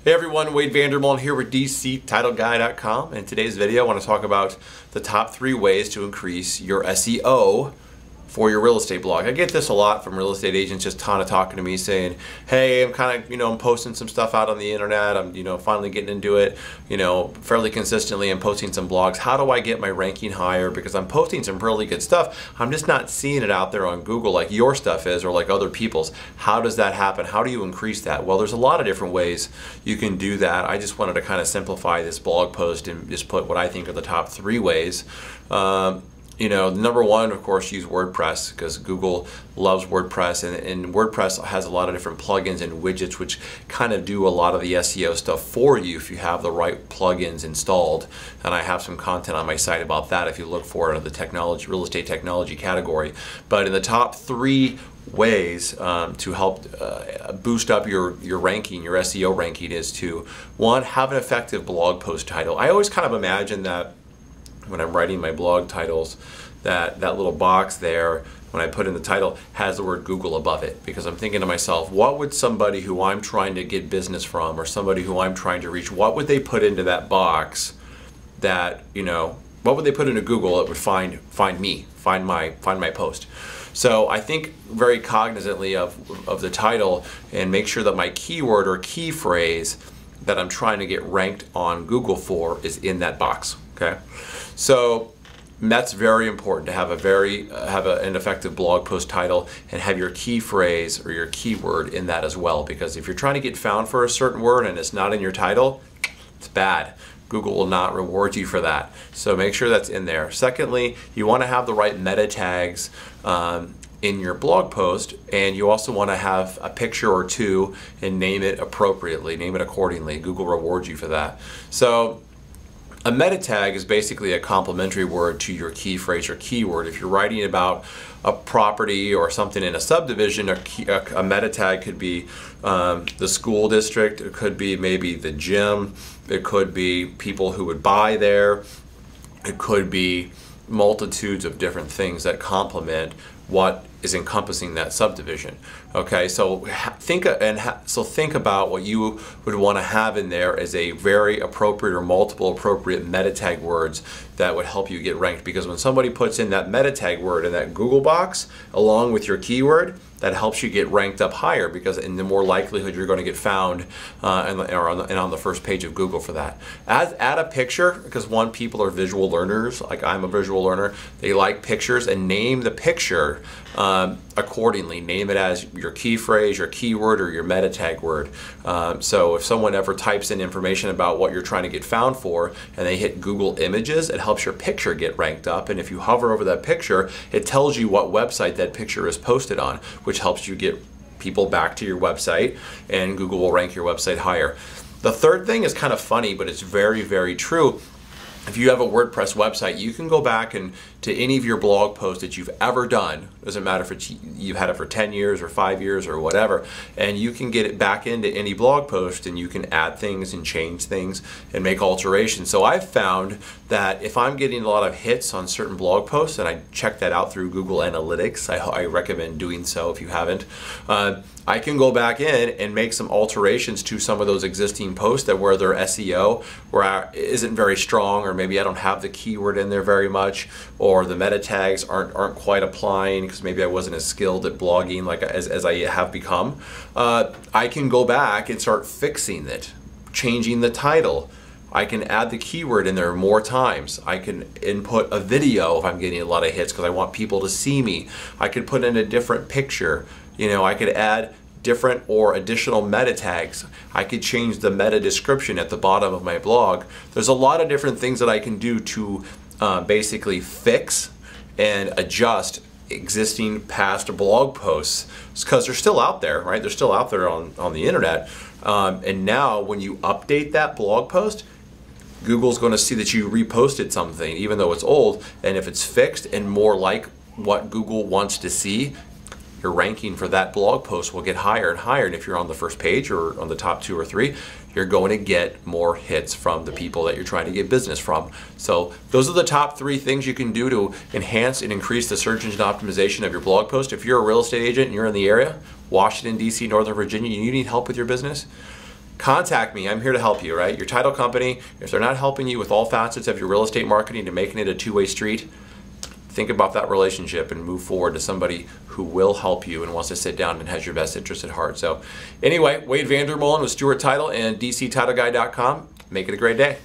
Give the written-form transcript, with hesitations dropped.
Hey everyone, Wade Vandermolen here with DCTitleGuy.com, and in today's video I want to talk about the top 3 ways to increase your SEO for your real estate blog. I get this a lot from real estate agents, just talking to me saying, hey, I'm kind of, I'm posting some stuff out on the internet, I'm, finally getting into it, fairly consistently. I'm posting some blogs. How do I get my ranking higher? Because I'm posting some really good stuff. I'm just not seeing it out there on Google like your stuff is or like other people's. How does that happen? How do you increase that? Well, there's a lot of different ways you can do that. I just wanted to kind of simplify this blog post and just put what I think are the top 3 ways. Number one, of course, use WordPress, because Google loves WordPress, and WordPress has a lot of different plugins and widgets which kind of do a lot of the SEO stuff for you if you have the right plugins installed. And I have some content on my site about that if you look for it in the real estate technology category. But in the top 3 ways to help boost up your ranking, your SEO ranking, is to, 1, have an effective blog post title. I always kind of imagine that when I'm writing my blog titles, that little box there, when I put in the title, has the word Google above it, because I'm thinking to myself, what would somebody who I'm trying to get business from, or somebody who I'm trying to reach, what would they put into that box that, what would they put into Google that would find me, find my post? So I think very cognizantly of the title, and make sure that my keyword or key phrase that I'm trying to get ranked on Google for is in that box. Okay, so that's very important, to have an effective blog post title and have your key phrase or your keyword in that as well. Because if you're trying to get found for a certain word and it's not in your title, it's bad. Google will not reward you for that. So make sure that's in there. Secondly, you want to have the right meta tags in your blog post, and you also want to have a picture or 2 and name it appropriately, name it accordingly. Google rewards you for that. So a meta tag is basically a complementary word to your key phrase or keyword. If you're writing about a property or something in a subdivision, a meta tag could be the school district, it could be maybe the gym, it could be people who would buy there, it could be multitudes of different things that complement what is encompassing that subdivision. Okay, so think about what you would want to have in there as a very appropriate or multiple appropriate meta tag words that would help you get ranked. Because when somebody puts in that meta tag word in that Google box along with your keyword, that helps you get ranked up higher, because in the more likelihood you're going to get found and on the first page of Google for that. Add a picture, because people are visual learners, like I'm a visual learner. They like pictures, and name the picture accordingly. Name it as your key phrase, your keyword, or your meta tag word. So if someone ever types in information about what you're trying to get found for and they hit Google Images, it helps your picture get ranked up. And if you hover over that picture, it tells you what website that picture is posted on, which helps you get people back to your website, and Google will rank your website higher. The third thing is kind of funny, but it's very, very true. If you have a WordPress website, you can go back and to any of your blog posts that you've ever done, doesn't matter if you've had it for 10 years or 5 years or whatever, and you can get it back into any blog post, and you can add things and change things and make alterations. So I've found that if I'm getting a lot of hits on certain blog posts, and I check that out through Google Analytics, I recommend doing so if you haven't, I can go back in and make some alterations to some of those existing posts that where their SEO isn't very strong, or maybe I don't have the keyword in there very much, or the meta tags aren't quite applying because maybe I wasn't as skilled at blogging like as I have become. I can go back and start fixing it, changing the title. I can add the keyword in there more times. I can input a video if I'm getting a lot of hits because I want people to see me. I could put in a different picture. I could add different or additional meta tags. I could change the meta description at the bottom of my blog. There's a lot of different things that I can do to basically fix and adjust existing past blog posts, because they're still out there, right? They're still out there on the internet. And now when you update that blog post, Google's going to see that you reposted something even though it's old, and if it's fixed and more like what Google wants to see, your ranking for that blog post will get higher and higher. And if you're on the first page or on the top 2 or 3, you're going to get more hits from the people that you're trying to get business from. So those are the top 3 things you can do to enhance and increase the search engine optimization of your blog post. If you're a real estate agent and you're in the area, Washington, D.C., Northern Virginia, and you need help with your business, contact me. I'm here to help you, right? Your title company, if they're not helping you with all facets of your real estate marketing and making it a two-way street, think about that relationship and move forward to somebody who will help you and wants to sit down and has your best interest at heart. So anyway, Wade Vandermolen with Stewart Title and DCTitleGuy.com. Make it a great day.